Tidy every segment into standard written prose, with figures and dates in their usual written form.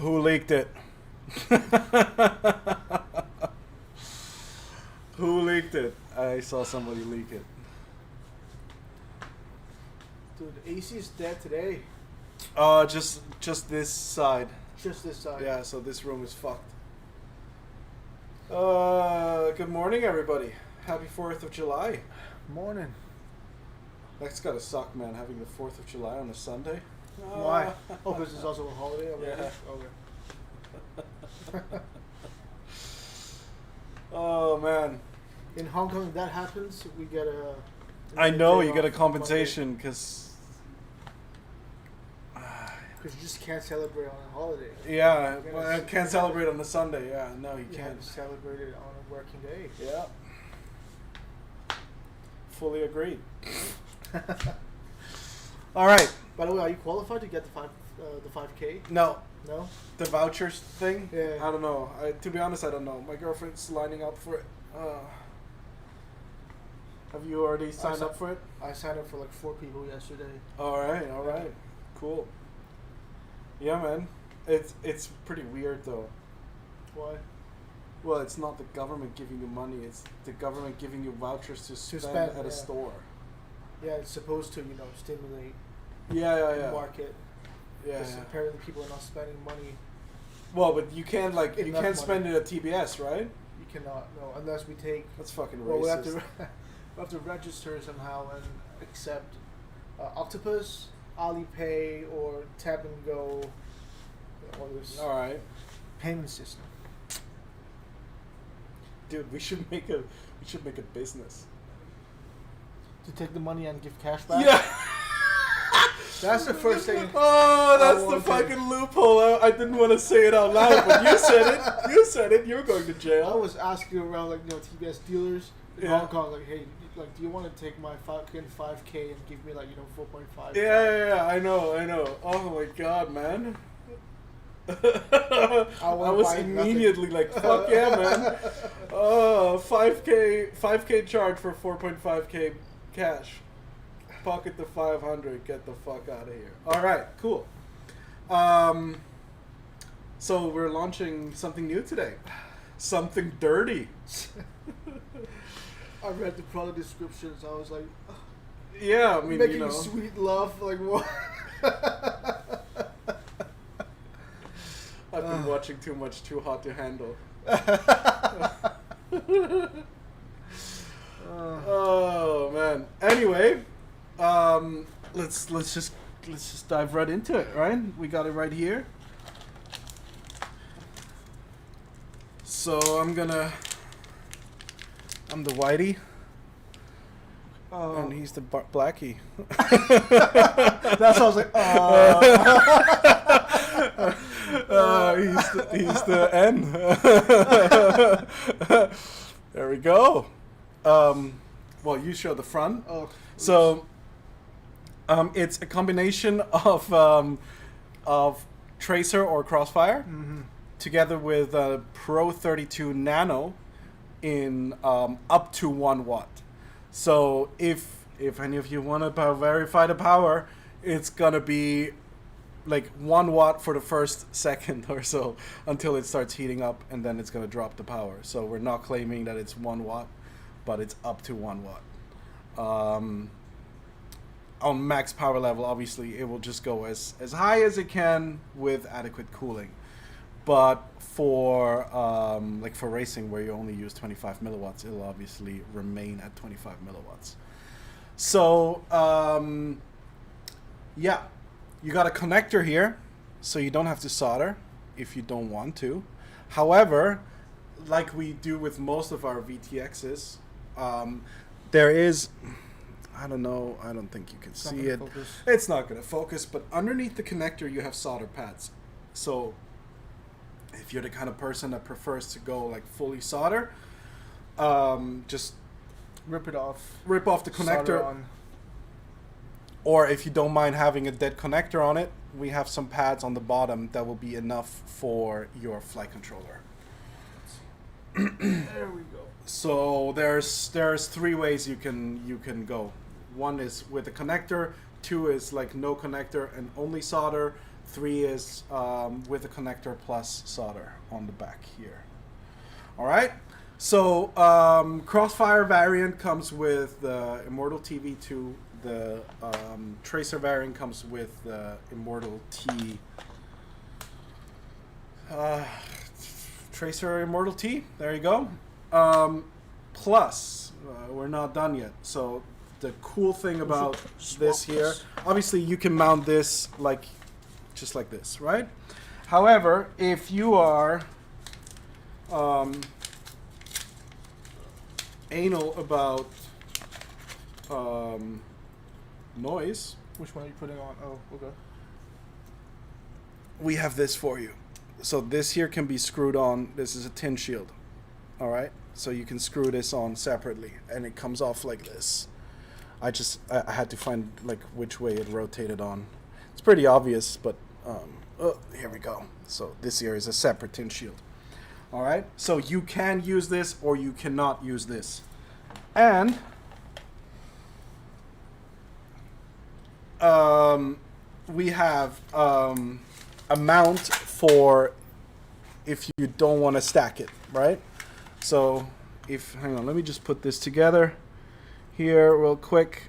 Who leaked it? Who leaked it? I saw somebody leak it. Dude, the AC is dead today. Just this side. Just this side. Yeah, so this room is fucked. Good morning, everybody. Happy 4th of July. Morning. That's gotta suck, man, having the 4th of July on a Sunday. Why? Oh, because it's also a holiday? Yeah. Okay. Oh, man. In Hong Kong, if that happens, we get a... I know, you get a compensation, because... Because you just can't celebrate on a holiday. Yeah, well, I can't celebrate on a Sunday, yeah. No, you can't can't. celebrate it on a working day. Yeah. Fully agreed. All right. By the way, are you qualified to get the 5K? No. No? The vouchers thing? Yeah. I don't know. To be honest, I don't know. My girlfriend's lining up for it. Have you already signed up for it? I signed up for like 4 people yesterday. All right. Cool. Yeah, man. It's pretty weird, though. Why? Well, it's not the government giving you money. It's the government giving you vouchers to spend at a store. Yeah, it's supposed to, stimulate the market. Yeah. Because apparently people are not spending money. Well, but you can't you can't money. spend it at TBS, right? You cannot, no, unless we take. That's fucking well, racist. we have to register somehow and accept Octopus, Alipay, or Tap and Go, or this All right, payment system. dude, we should make a business To take the money and give cash back. Yeah. That's the first thing. Oh, that's the fucking loophole. I didn't want to say it out loud, but you said it. You said it. You're going to jail. I was asking around, TBS dealers in Hong Kong, hey, do you want to take my 5K and give me 4.5? Yeah, I know. Oh my god, man. I was immediately like, fuck yeah, man. 5K charge for 4.5K cash. Pocket the 500, get the fuck out of here. All right, cool. So we're launching something new today. Something dirty. I read the product descriptions. I was like, yeah, I mean, making sweet love, what? I've been watching too much Too Hot to Handle. Oh man. Anyway, let's just dive right into it, right? We got it right here. So I'm the whitey, and he's the blackie. That sounds like. He's the N. There we go. Well, you show the front. Oh, so it's a combination of Tracer or Crossfire together with Pro 32 Nano in up to 1 watt. So if any of you want to verify the power, it's gonna be like 1 watt for the first second or so until it starts heating up, and then it's gonna drop the power. So we're not claiming that it's 1 watt, but it's up to 1 watt. On max power level, obviously, it will just go as high as it can with adequate cooling. But for for racing, where you only use 25 milliwatts, it'll obviously remain at 25 milliwatts. So yeah, you got a connector here, so you don't have to solder if you don't want to. However, like we do with most of our VTXs, there is, I don't know, I don't think you can see it. Focus. It's not going to focus, but underneath the connector you have solder pads. So if you're the kind of person that prefers to go fully solder, just Rip it off. rip off the Solder connector. on. Or if you don't mind having a dead connector on it, we have some pads on the bottom that will be enough for your flight controller. There we go. So there's 3 ways you can go. 1 is with a connector, 2 is no connector and only solder, 3 is with a connector plus solder on the back here. All right. So Crossfire variant comes with the Immortal TV2. The Tracer variant comes with the Immortal T. Tracer Immortal T. There you go. Plus, we're not done yet. So the cool thing about this here, obviously you can mount this like just like this, right? However, if you are anal about noise, Which one are you putting on? Oh, okay. we have this for you. So this here can be screwed on. This is a tin shield. All right. So you can screw this on separately and it comes off like this. I had to find like which way it rotated on. It's pretty obvious, but here we go. So this here is a separate tin shield. All right. So you can use this or you cannot use this. And we have a mount for if you don't want to stack it, right? So hang on, let me just put this together here real quick.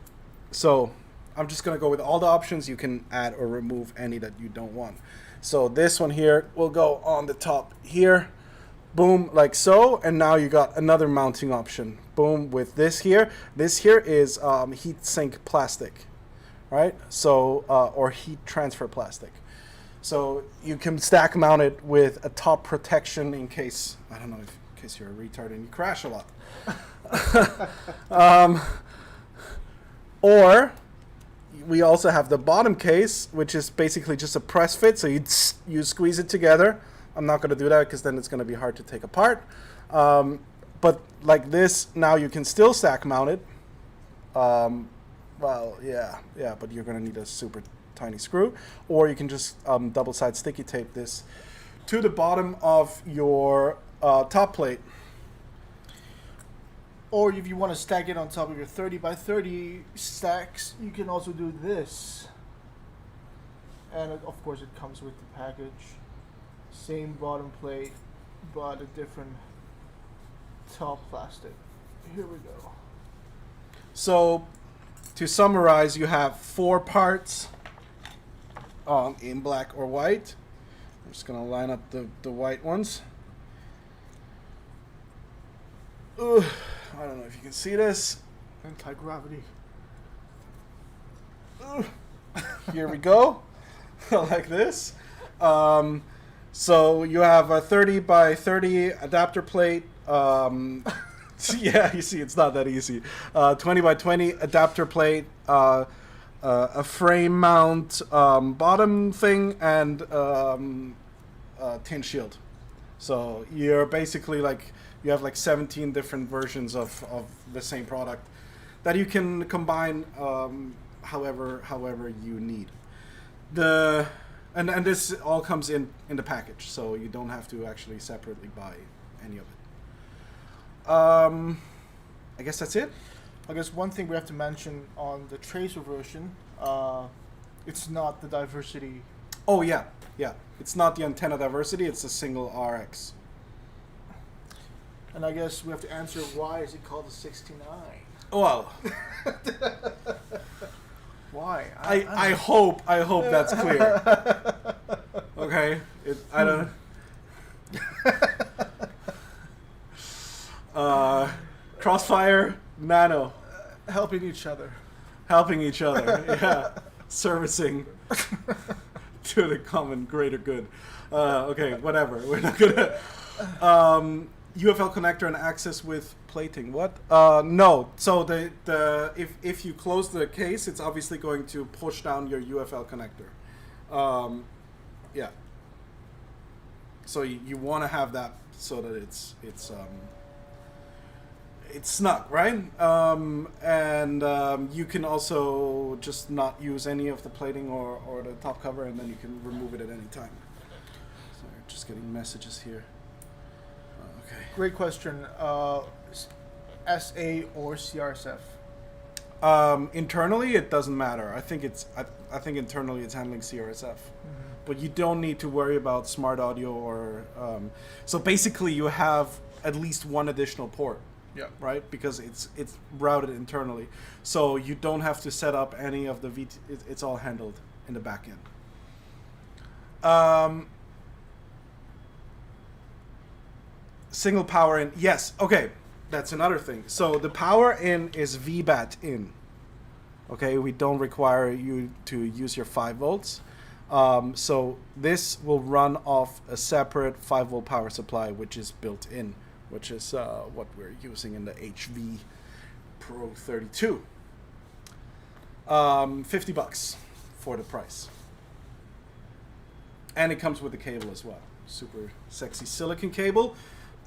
So I'm just going to go with all the options. You can add or remove any that you don't want. So this one here will go on the top here. Boom, like so. And now you got another mounting option. Boom, with this here. This here is Heatsink Plastic, right? So, or heat transfer plastic. So you can stack mount it with a top protection in case, I don't know, in case you're a retard and you crash a lot. Or we also have the bottom case, which is basically just a press fit. So you squeeze it together. I'm not going to do that because then it's going to be hard to take apart. But like this, now you can still stack mount it. Well, yeah, but you're going to need a super tiny screw. Or you can just double-side sticky tape this to the bottom of your top plate. Or if you want to stack it on top of your 30 by 30 stacks, you can also do this. And of course it comes with the package. Same bottom plate, but a different top plastic. Here we go. So to summarize, you have 4 parts in black or white. I'm just going to line up the white ones. Ugh. I don't know if you can see this. Anti-gravity. Here we go. Like this. So you have a 30 by 30 adapter plate. Yeah, you see, it's not that easy. 20 by 20 adapter plate. A frame mount bottom thing and tin shield. So you're basically like, you have like 17 different versions of the same product that you can combine however you need. And this all comes in the package, so you don't have to actually separately buy any of it. I guess that's it. I guess one thing we have to mention on the Tracer version, it's not the diversity. Oh yeah. It's not the antenna diversity, it's a single RX. And I guess we have to answer why is it called the 69? Well, why? I hope that's clear. Okay, I don't. Crossfire Nano, Helping each other. Yeah, servicing to the common greater good. Okay, whatever. We're not gonna. UFL connector and access with plating. What? No. So if you close the case, it's obviously going to push down your UFL connector. Yeah. So you want to have that so that it's snug, right? And you can also just not use any of the plating or the top cover, and then you can remove it at any time. Sorry, just getting messages here. Okay. Great question. SA or CRSF? Internally, it doesn't matter. I think internally it's handling CRSF. Mm-hmm. but you don't need to worry about smart audio or so basically you have at least one additional port. Yeah. Right, because it's routed internally, so you don't have to set up any of the VT. It's all handled in the back end. Single power in. Yes. Okay, that's another thing. So the power in is VBAT in. Okay, we don't require you to use your 5 volts. So this will run off a separate 5-volt power supply, which is built in, which is what we're using in the HV Pro 32. $50 for the price. And it comes with the cable as well. Super sexy silicon cable.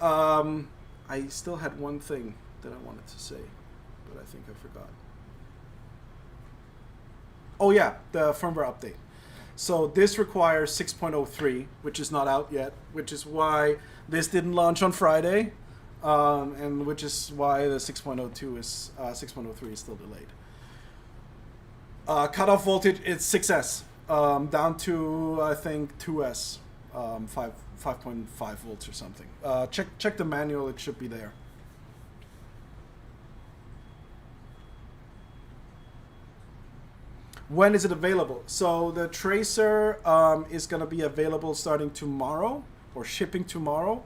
I still had one thing that I wanted to say, but I think I forgot. Oh yeah, the firmware update. So this requires 6.03, which is not out yet, which is why this didn't launch on Friday, and which is why the 6.02 is 6.03 is still delayed. Cutoff voltage is 6S, down to I think 2S, 5.5 volts or something. Check the manual; it should be there. When is it available? So the tracer is going to be available starting tomorrow or shipping tomorrow.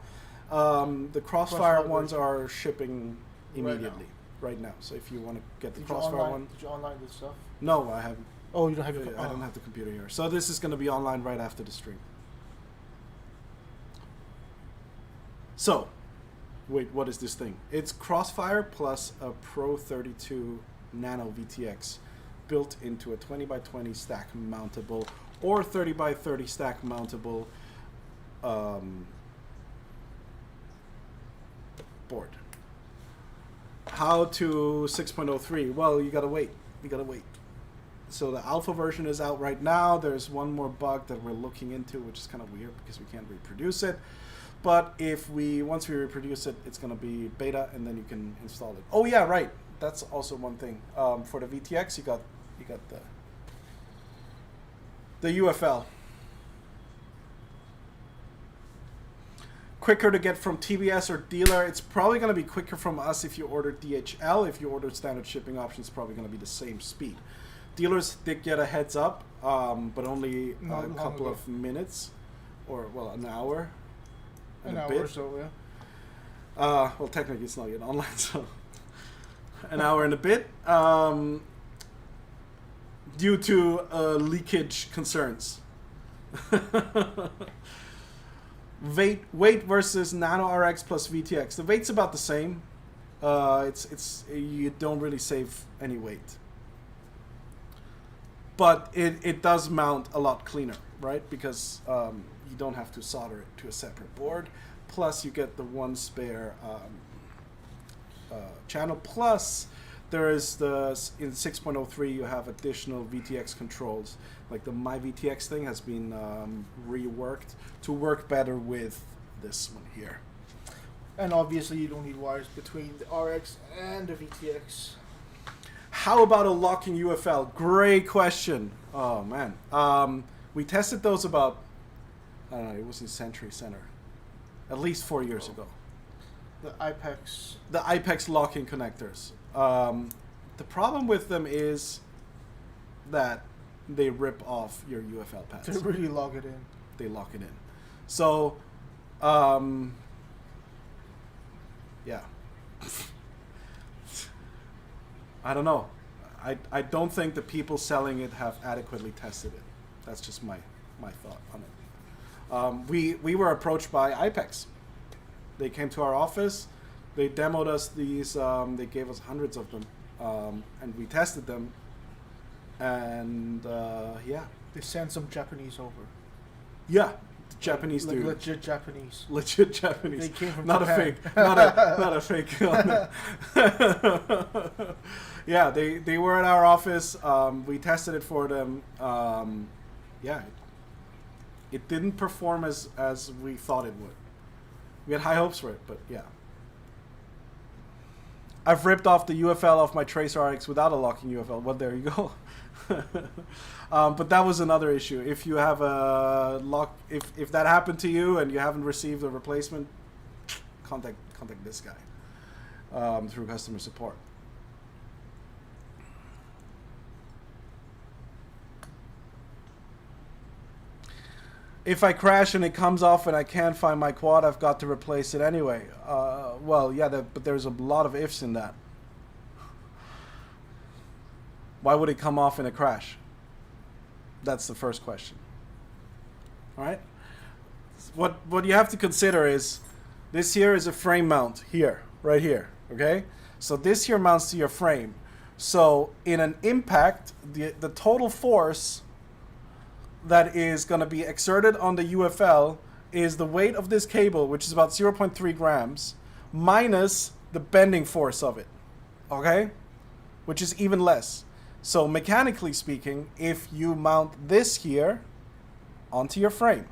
The Crossfire ones are shipping immediately right now. So if you want to get the Crossfire one, did you online this stuff? No, I haven't. Oh, you don't have I don't have the computer here. So this is going to be online right after the stream. So, wait, what is this thing? It's Crossfire plus a Pro 32 Nano VTX. Built into a 20x20 stack mountable or 30x30 stack mountable board. How to 6.03? Well, you gotta wait. So the alpha version is out right now. There's one more bug that we're looking into, which is kind of weird because we can't reproduce it. But once we reproduce it, it's gonna be beta, and then you can install it. Oh yeah, right. That's also one thing. For the VTX, you got the UFL. Quicker to get from TBS or dealer. It's probably going to be quicker from us if you order DHL. If you order standard shipping options, it's probably going to be the same speed. Dealers did get a heads up, but only a couple of minutes, or well, an hour. An hour or so, yeah. Well, technically it's not yet online, so an hour and a bit. Due to leakage concerns. Weight versus Nano RX plus VTX. The weight's about the same. It's you don't really save any weight, but it does mount a lot cleaner, right? Because you don't have to solder it to a separate board. Plus, you get the one spare channel. Plus, there is in 6.03 you have additional VTX controls. Like the My VTX thing has been reworked to work better with this one here. And obviously you don't need wires between the RX and the VTX. How about a locking UFL? Great question. Oh man. We tested those about, I don't know, it was in Century Center. At least 4 years ago. The IPEX. The IPEX locking connectors. The problem with them is that they rip off your UFL pads. They really lock it in. They lock it in. So, yeah. I don't know. I don't think the people selling it have adequately tested it. That's just my thought on it. We were approached by IPEX. They came to our office. They demoed us these. They gave us hundreds of them, and we tested them. And yeah, they sent some Japanese over. Yeah, Japanese dude. Legit Japanese. Legit Japanese. They came from not Japan. A fake. Not a fake. Yeah, they were at our office. We tested it for them. Yeah, it didn't perform as we thought it would. We had high hopes for it, but yeah. I've ripped off the UFL of my Tracer RX without a locking UFL. Well, there you go. But that was another issue. If you have a lock, if that happened to you and you haven't received a replacement, contact this guy through customer support. If I crash and it comes off and I can't find my quad, I've got to replace it anyway. Well, yeah, but there's a lot of ifs in that. Why would it come off in a crash? That's the first question. All right? What you have to consider is this here is a frame mount here, right here, okay? So this here mounts to your frame. So in an impact, the total force that is going to be exerted on the UFL is the weight of this cable, which is about 0.3 grams, minus the bending force of it, okay? Which is even less. So mechanically speaking, if you mount this here onto your frame,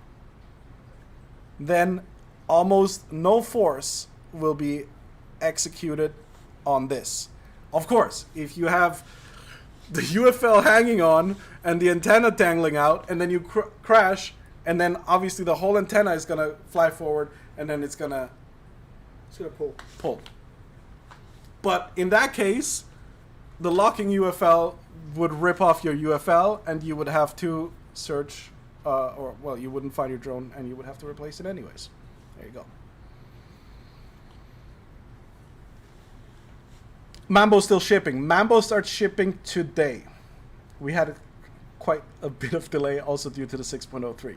then almost no force will be executed on this. Of course, if you have the UFL hanging on and the antenna dangling out, and then you crash, and then obviously the whole antenna is going to fly forward, and then it's going to pull. But in that case, the locking UFL would rip off your UFL, and you would have to search, you wouldn't find your drone, and you would have to replace it anyways. There you go. Mambo's still shipping. Mambo starts shipping today. We had quite a bit of delay also due to the 6.03.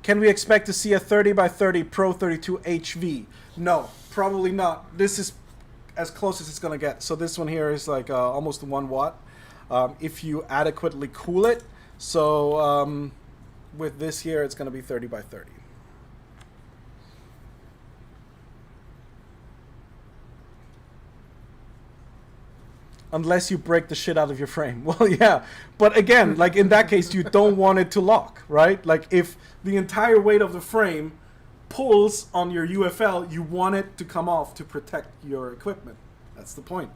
Can we expect to see a 30x30 Pro 32 HV? No, probably not. This is as close as it's going to get. So this one here is like almost 1 watt. If you adequately cool it. So with this here, it's going to be 30x30. Unless you break the shit out of your frame. Well, yeah. But again, like in that case, you don't want it to lock, right? Like if the entire weight of the frame pulls on your UFL, you want it to come off to protect your equipment. That's the point.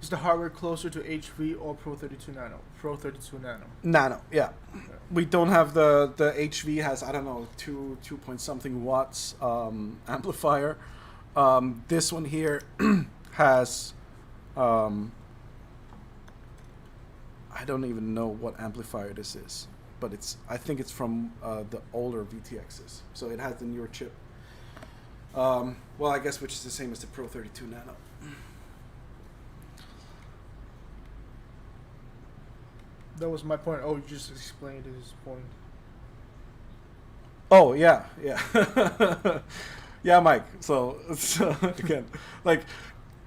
Is the hardware closer to HV or Pro 32 Nano? Pro 32 Nano. Nano, yeah. We don't have the HV has, I don't know, 2 point something watts amplifier. This one here has, I don't even know what amplifier this is, but I think it's from the older VTXs. So it has the newer chip. Well, I guess which is the same as the Pro 32 Nano. That was my point. Oh, you just explained his point. Oh, yeah. Yeah, Mike. So again, like,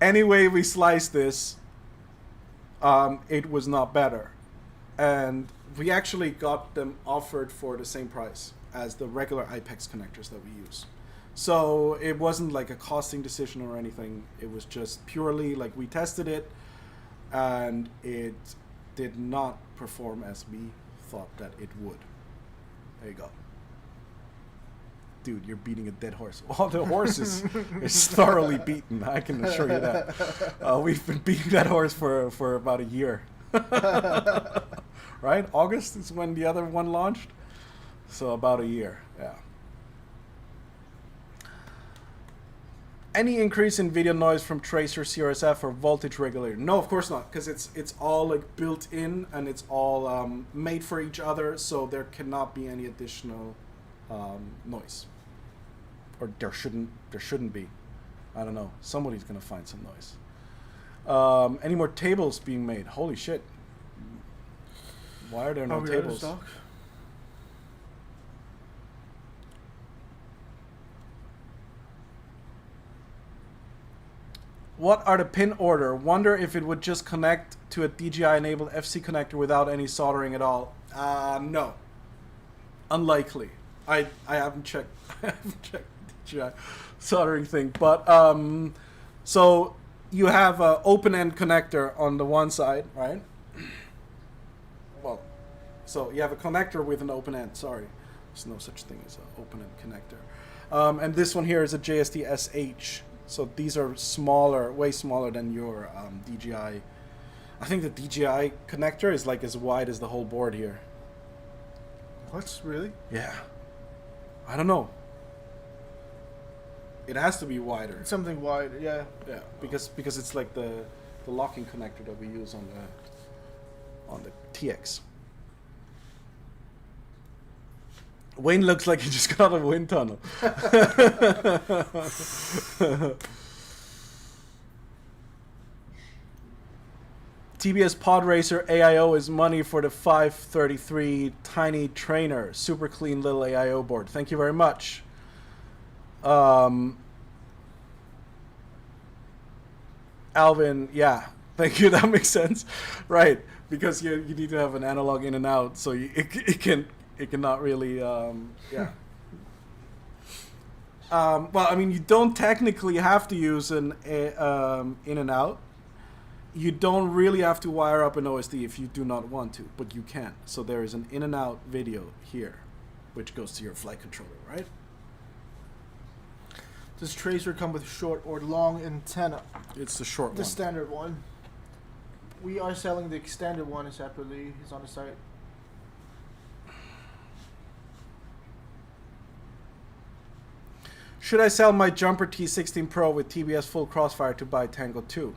any way we slice this, it was not better. And we actually got them offered for the same price as the regular IPEX connectors that we use. So it wasn't like a costing decision or anything. It was just purely like we tested it, and it did not perform as we thought that it would. There you go. Dude, you're beating a dead horse. Well, the horse is thoroughly beaten, I can assure you that. We've been beating that horse for about a year. Right? August is when the other one launched. So about a year, yeah. Any increase in video noise from Tracer, CRSF, or voltage regulator? No, of course not, because it's all like built in and it's all made for each other, so there cannot be any additional noise, or there shouldn't be. I don't know. Somebody's gonna find some noise. Any more tables being made? Holy shit! Why are there no tables? What are the pin order? Wonder if it would just connect to a DJI-enabled FC connector without any soldering at all. No. Unlikely. I haven't checked. I haven't checked the DJI soldering thing. But so you have an open-end connector on the one side, right? Well, so you have a connector with an open end. Sorry, there's no such thing as an open-end connector. And this one here is a JST-SH. So these are smaller, way smaller than your DJI. I think the DJI connector is like as wide as the whole board here. What's really? Yeah. I don't know. It has to be wider. It's something wide, yeah. Yeah, because it's like the locking connector that we use on the TX. Wayne looks like he just got out of a wind tunnel. TBS Pod Racer AIO is money for the 533 tiny trainer. Super clean little AIO board. Thank you very much. Alvin, yeah, thank you. That makes sense, right? Because you need to have an analog in and out, so it cannot really yeah. Well, I mean, you don't technically have to use an in and out. You don't really have to wire up an OSD if you do not want to, but you can. So there is an in and out video here, which goes to your flight controller, right? Does Tracer come with short or long antenna? It's the short one. The standard one. We are selling the extended one separately. It's on the site. Should I sell my Jumper T16 Pro with TBS full crossfire to buy Tango 2?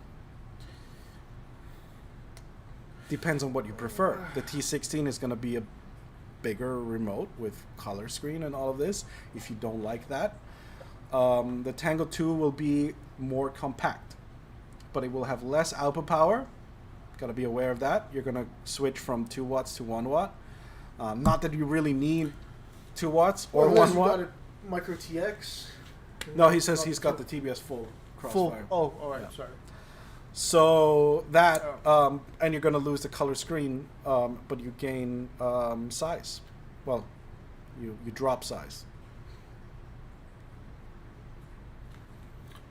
Depends on what you prefer. The T16 is going to be a bigger remote with color screen and all of this. If you don't like that, the Tango 2 will be more compact, but it will have less output power. Got to be aware of that. You're going to switch from 2 watts to 1 watt. Not that you really need 2 watts or 1 watt. Got a Micro TX. No, he says he's got the TBS full crossfire. Oh, all right. Yeah. Sorry. So that, and you're going to lose the color screen, but you gain size. Well, you drop size.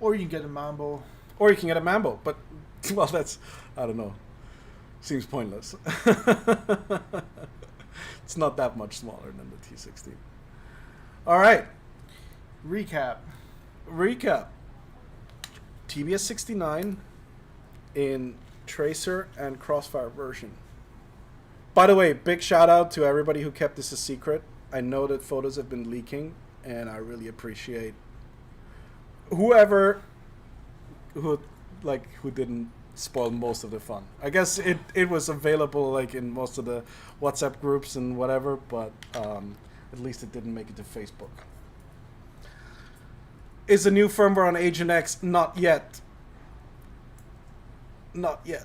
Or you can get a Mambo. Or you can get a Mambo, but, well, that's, I don't know. Seems pointless. It's not that much smaller than the T16. All right. Recap. TBS 69 in Tracer and Crossfire version. By the way, big shout out to everybody who kept this a secret. I know that photos have been leaking, and I really appreciate whoever who didn't spoil most of the fun. I guess it was available like in most of the WhatsApp groups and whatever, but at least it didn't make it to Facebook. Is the new firmware on Agent X? Not yet. Not yet.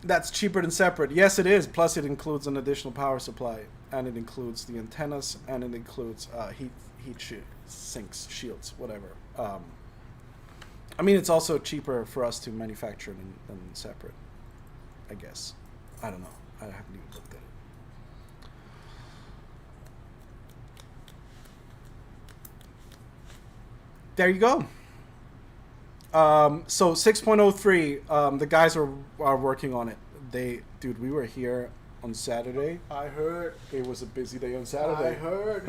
That's cheaper than separate. Yes, it is. Plus, it includes an additional power supply, and it includes the antennas, and it includes sinks, shields, whatever. I mean, it's also cheaper for us to manufacture than separate, I guess. I don't know. I haven't even looked at it. There you go. So 6.03, the guys are working on it. Dude, we were here on Saturday. I heard. It was a busy day on Saturday. I heard.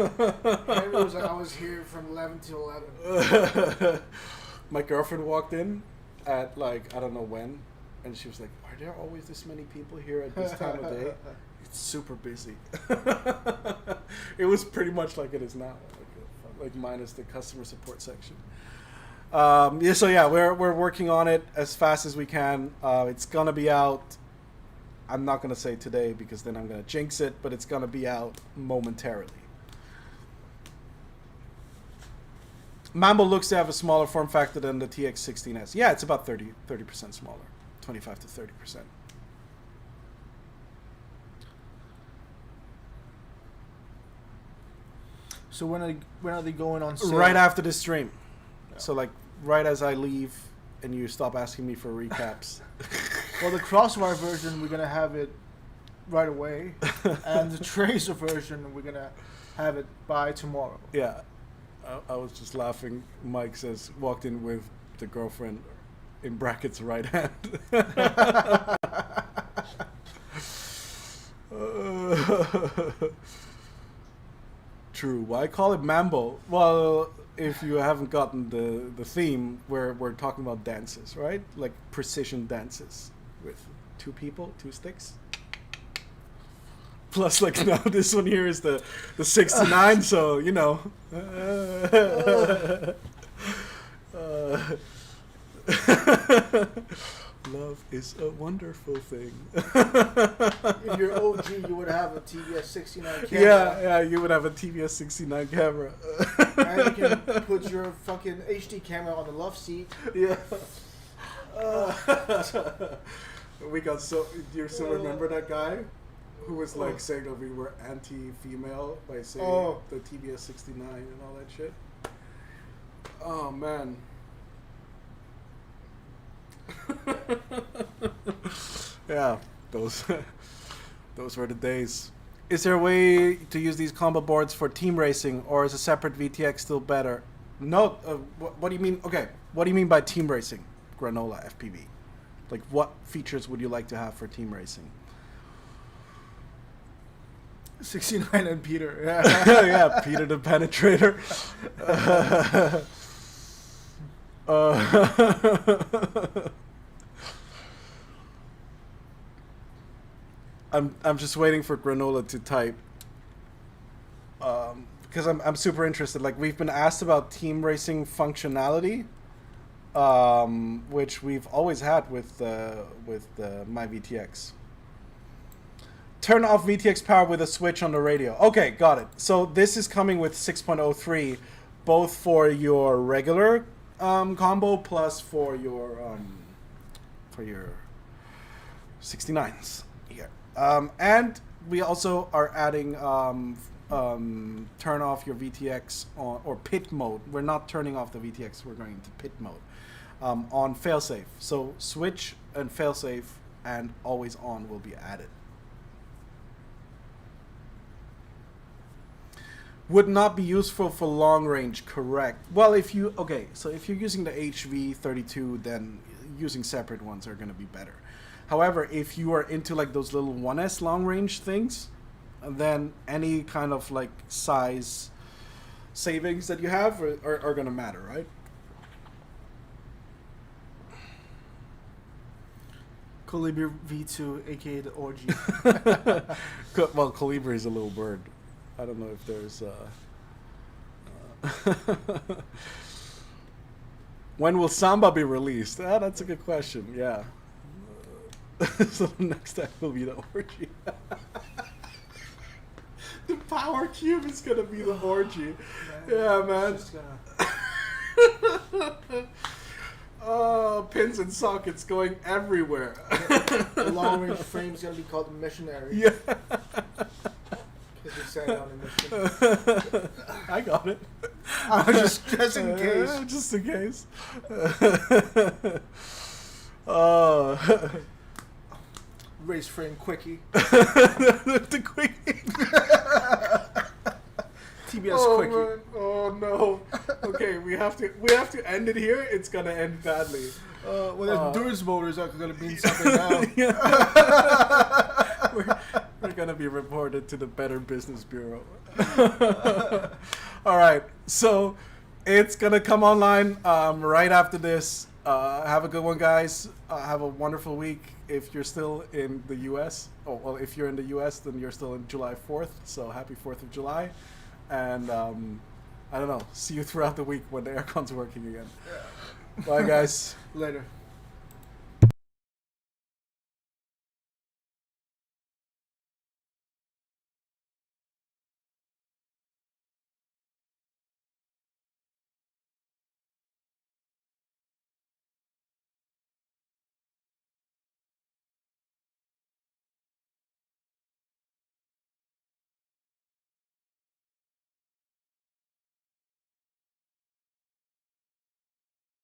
Henry was like, I was here from 11 to 11. My girlfriend walked in at like, I don't know when, and she was like, are there always this many people here at this time of day? It's super busy. It was pretty much like it is now, like minus the customer support section. So yeah, we're working on it as fast as we can. It's gonna be out. I'm not gonna say today because then I'm gonna jinx it, but it's gonna be out momentarily. Mambo looks to have a smaller form factor than the TX16S. Yeah, it's about 30% smaller, 25 to 30%. So when are they going on sale? Right after this stream. Yeah. So like right as I leave and you stop asking me for recaps. Well, the Crossfire version, we're going to have it right away. And the Tracer version, we're going to have it by tomorrow. Yeah. I was just laughing. Mike says, walked in with the girlfriend in brackets right hand. True. Why call it Mambo? Well, if you haven't gotten the theme, we're talking about dances, right? Like precision dances with 2 people, 2 sticks. Plus, like now this one here is the 69, so you know. Love is a wonderful thing. If you're OG, you would have a TBS 69 camera. Yeah, you would have a TBS 69 camera. And you can put your fucking HD camera on the love seat. Yeah. We got so. Do you still remember that guy who was like saying that we were anti-female by saying the TBS 69 and all that shit? Oh man. Yeah, those were the days. Is there a way to use these combo boards for team racing, or is a separate VTX still better? No. What do you mean? Okay, what do you mean by team racing, Granola FPV? Like, what features would you like to have for team racing? 69 and Peter. Yeah, yeah, Peter the Penetrator. I'm just waiting for Granola to type, because I'm super interested. Like, we've been asked about team racing functionality, which we've always had with my VTX. Turn off VTX power with a switch on the radio. Okay, got it. So this is coming with 6.03, both for your regular combo plus for your 69s here. And we also are adding turn off your VTX on, or pit mode. We're not turning off the VTX, we're going to pit mode on failsafe. So switch and failsafe and always on will be added. Would not be useful for long range, correct? Well, if you're using the HV32, then using separate ones are going to be better. However, if you are into like those little 1S long range things, then any kind of like size savings that you have are going to matter, right? Colibri V2, aka the orgy. Well, Colibri is a little bird. I don't know if there's when will Samba be released? That's a good question. Yeah. So the next time will be the orgy. The power cube is gonna be the orgy. Yeah, man. Oh, pins and sockets going everywhere. The long range frame is gonna be called the missionary. Yeah. I got it. Just in case. Just in case. Race frame quickie. The quickie. TBS quickie. Man. Oh no. Okay, we have to end it here. It's gonna end badly. Well, endurance motors are gonna mean something now. We're gonna be reported to the Better Business Bureau. All right, so it's gonna come online right after this. Have a good one, guys. Have a wonderful week. If you're still in the U.S., if you're in the U.S., then you're still in July 4th. So happy 4th of July, and I don't know. See you throughout the week when the aircon's working again. Yeah. Bye, guys. Later.